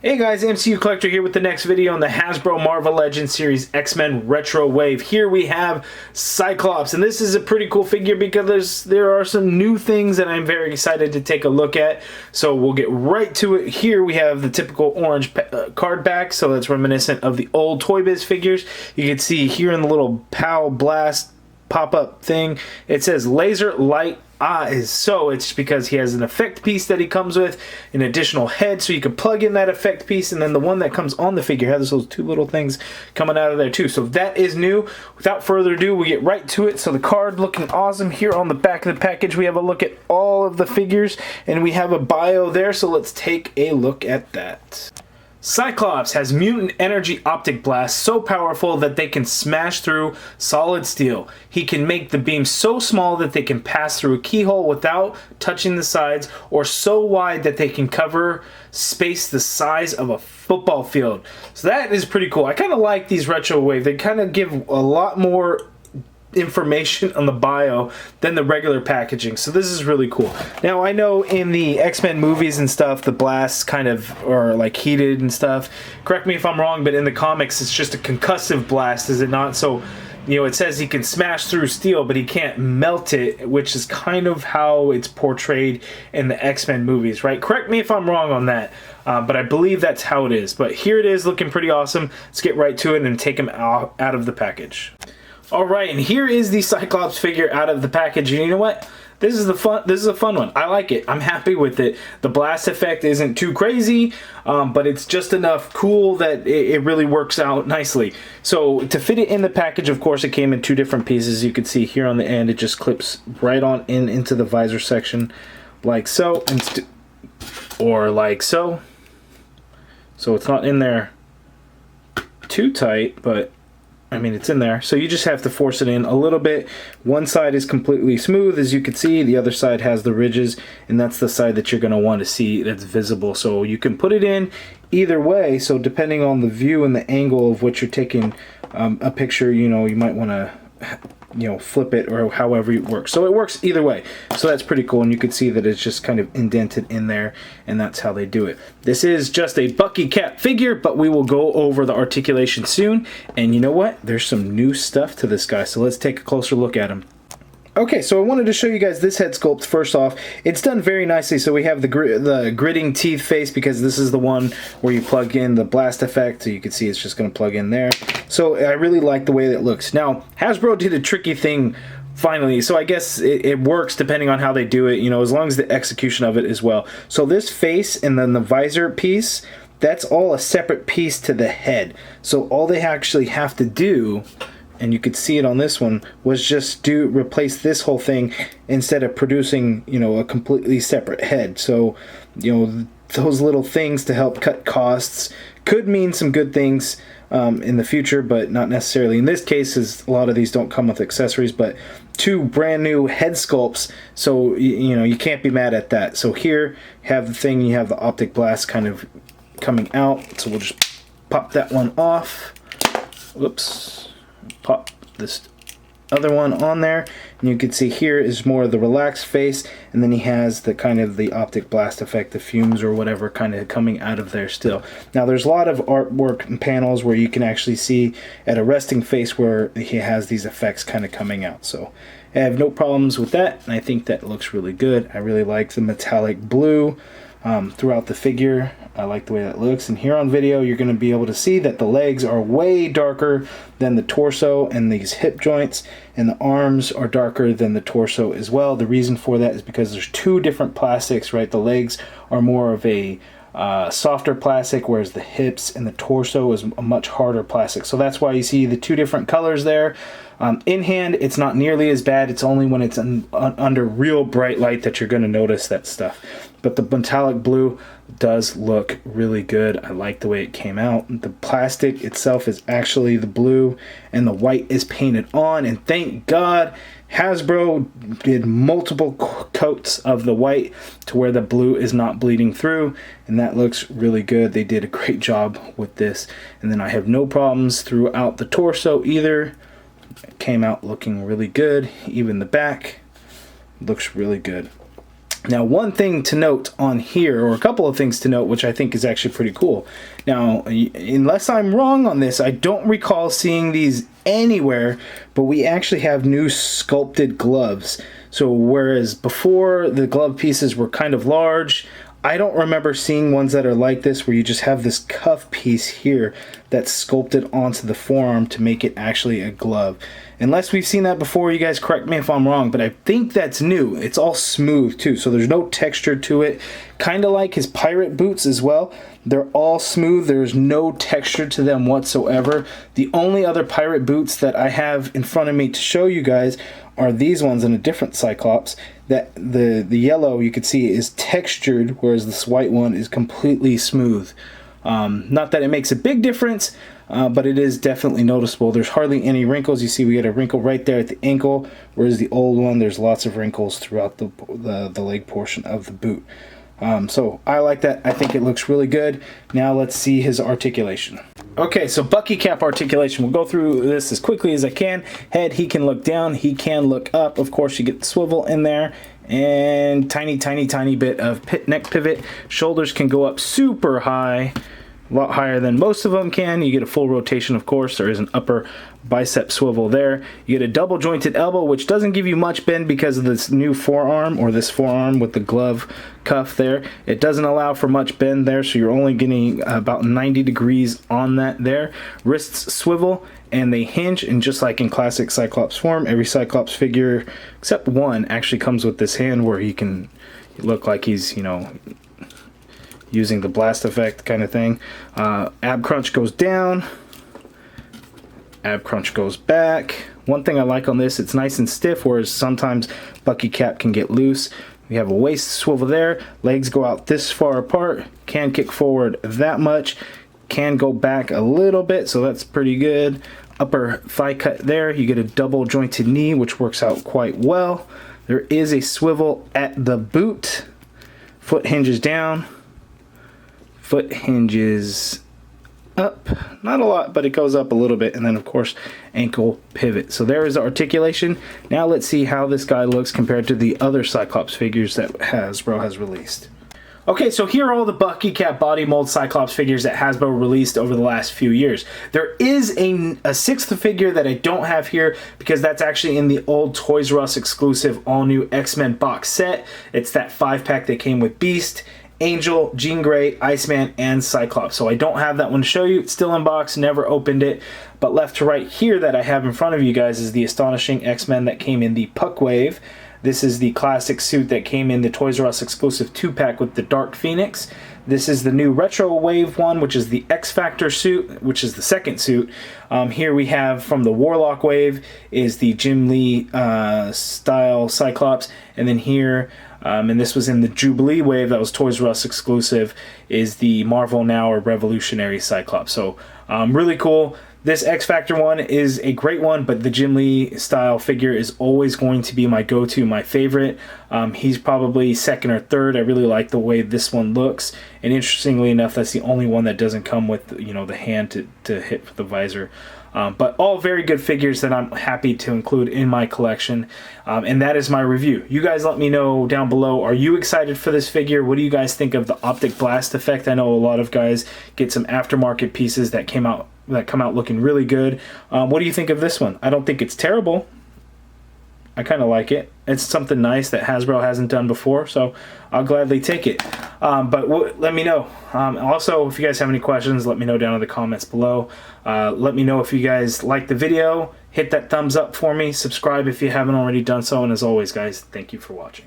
Hey guys, MCU Collector here with the next video on the Hasbro Marvel Legends series X-Men Retro Wave. Here we have Cyclops, and this is a pretty cool figure because there are some new things that I'm very excited to take a look at. So we'll get right to it. Here we have the typical orange card back, so that's reminiscent of the old Toy Biz figures. You can see here in the little POW Blast pop-up thing, it says Laser Light Eyes. So it's because he has an effect piece that he comes with, an additional head, so you can plug in that effect piece, and then the one that comes on the figure has those two little things coming out of there too. So that is new. Without further ado, we get right to it. So the card looking awesome. Here on the back of the package, we have a look at all of the figures, and we have a bio there, so let's take a look at that. Cyclops has mutant energy optic blasts so powerful that they can smash through solid steel. He can make the beams so small that they can pass through a keyhole without touching the sides, or so wide that they can cover space the size of a football field. So that is pretty cool. I kind of like these Retro Wave. They kind of give a lot more information on the bio than the regular packaging, so this is really cool. Now I know in the X-Men movies and stuff, the blasts kind of are like heated and stuff. Correct me if I'm wrong, but in the comics it's just a concussive blast, is it not? So, you know, it says he can smash through steel, but he can't melt it, which is kind of how it's portrayed in the X-Men movies, right? Correct me if I'm wrong on that, but I believe that's how it is. But here it is, looking pretty awesome. Let's get right to it and take him out of the package. Alright, and here is the Cyclops figure out of the package, and you know what? This is a fun one. I like it. I'm happy with it. The blast effect isn't too crazy, but it's just enough cool that it really works out nicely. So to fit it in the package, of course, it came in two different pieces. You can see here on the end, it just clips right on into the visor section, like so, or like so. So it's not in there too tight, but I mean, it's in there, so you just have to force it in a little bit. One side is completely smooth, as you can see. The other side has the ridges, and that's the side that you're going to want to see that's visible. So you can put it in either way, so depending on the view and the angle of what you're taking a picture, you know, you might want to, you know, flip it or however it works. So it works either way. So that's pretty cool, and you can see that it's just kind of indented in there, and that's how they do it. This is just a Bucky Cap figure, but we will go over the articulation soon. And you know what? There's some new stuff to this guy, so let's take a closer look at him. Okay, so I wanted to show you guys this head sculpt first off. It's done very nicely. So we have the gritting teeth face, because this is the one where you plug in the blast effect. So you can see it's just going to plug in there. So I really like the way that it looks. Now, Hasbro did a tricky thing finally, so I guess it works depending on how they do it, you know, as long as the execution of it is well. So this face and then the visor piece, that's all a separate piece to the head. So all they actually have to do, and you could see it on this one, was just replace this whole thing instead of producing, you know, a completely separate head. So, you know, those little things to help cut costs could mean some good things in the future, but not necessarily in this case, as a lot of these don't come with accessories. But two brand new head sculpts, so you know, you can't be mad at that. So here you have the thing, you have the optic blast kind of coming out, so we'll just pop that one off. Whoops. Pop this other one on there, and you can see here is more of the relaxed face, and then he has the kind of the optic blast effect, the fumes or whatever kind of coming out of there still. Now there's a lot of artwork and panels where you can actually see at a resting face where he has these effects kind of coming out. So I have no problems with that, and I think that looks really good. I really like the metallic blue throughout the figure. I like the way that looks, and here on video you're going to be able to see that the legs are way darker than the torso and these hip joints, and the arms are darker than the torso as well. The reason for that is because there's two different plastics, right? The legs are more of a softer plastic, whereas the hips and the torso is a much harder plastic. So that's why you see the two different colors there. In hand, it's not nearly as bad. It's only when it's under real bright light that you're going to notice that stuff. But the metallic blue does look really good. I like the way it came out. The plastic itself is actually the blue, and the white is painted on, and thank God Hasbro did multiple coats of the white to where the blue is not bleeding through, and that looks really good. They did a great job with this. And then I have no problems throughout the torso either. It came out looking really good. Even the back looks really good. Now, one thing to note on here, or a couple of things to note, which I think is actually pretty cool. Now, unless I'm wrong on this, I don't recall seeing these anywhere, but we actually have new sculpted gloves. So whereas before the glove pieces were kind of large, I don't remember seeing ones that are like this, where you just have this cuff piece here that's sculpted onto the forearm to make it actually a glove. Unless we've seen that before, you guys correct me if I'm wrong, but I think that's new. It's all smooth too, so there's no texture to it. Kind of like his pirate boots as well. They're all smooth. There's no texture to them whatsoever. The only other pirate boots that I have in front of me to show you guys are these ones in a different Cyclops. That the yellow, you can see, is textured, whereas this white one is completely smooth. Not that it makes a big difference, but it is definitely noticeable. There's hardly any wrinkles. You see we get a wrinkle right there at the ankle, whereas the old one, there's lots of wrinkles throughout the leg portion of the boot. So I like that. I think it looks really good. Now let's see his articulation. Okay, so Bucky Cap articulation. We'll go through this as quickly as I can. Head, he can look down, he can look up. Of course, you get the swivel in there, and tiny bit of neck pivot. Shoulders can go up super high, a lot higher than most of them can. You get a full rotation, of course. There is an upper bicep swivel there. You get a double jointed elbow, which doesn't give you much bend because of this new forearm, or this forearm with the glove cuff there. It doesn't allow for much bend there, so you're only getting about 90 degrees on that there. Wrists swivel and they hinge, and just like in classic Cyclops form, every Cyclops figure except one actually comes with this hand where he can look like he's, you know, using the blast effect kind of thing. Ab crunch goes down, ab crunch goes back. One thing I like on this, it's nice and stiff, whereas sometimes Bucky Cap can get loose. We have a waist swivel there, legs go out this far apart, can kick forward that much, can go back a little bit, so that's pretty good. Upper thigh cut there, you get a double jointed knee, which works out quite well. There is a swivel at the boot. Foot hinges down, foot hinges up, not a lot, but it goes up a little bit, and then of course ankle pivot. So there is the articulation. Now let's see how this guy looks compared to the other Cyclops figures that Hasbro has released. Okay, so here are all the Bucky Cap body mold Cyclops figures that Hasbro released over the last few years. There is a sixth figure that I don't have here because that's actually in the old Toys R Us exclusive all-new X-Men box set. It's that 5-pack that came with Beast, Angel, Jean Grey, Iceman, and Cyclops. So I don't have that one to show you. It's still in box, never opened it. But left to right here that I have in front of you guys is the astonishing X-Men that came in the Puck Wave. This is the classic suit that came in the Toys R Us exclusive 2-pack with the Dark Phoenix. This is the new Retro Wave one, which is the X-Factor suit, which is the second suit. Here we have from the Warlock Wave is the Jim Lee style Cyclops. And then here, and this was in the Jubilee Wave, that was Toys R Us exclusive, is the Marvel Now or Revolutionary Cyclops. So really cool. This X-Factor one is a great one, but the Jim Lee style figure is always going to be my go-to, my favorite. He's probably second or third. I really like the way this one looks. And interestingly enough, that's the only one that doesn't come with, you know, the hand to hit the visor. But all very good figures that I'm happy to include in my collection. And that is my review. You guys let me know down below. Are you excited for this figure? What do you guys think of the optic blast effect? I know a lot of guys get some aftermarket pieces that come out looking really good. What do you think of this one? I don't think it's terrible. I kind of like it. It's something nice that Hasbro hasn't done before, so I'll gladly take it. But let me know. Also, if you guys have any questions, let me know down in the comments below. Let me know if you guys like the video. Hit that thumbs up for me. Subscribe if you haven't already done so. And as always, guys, thank you for watching.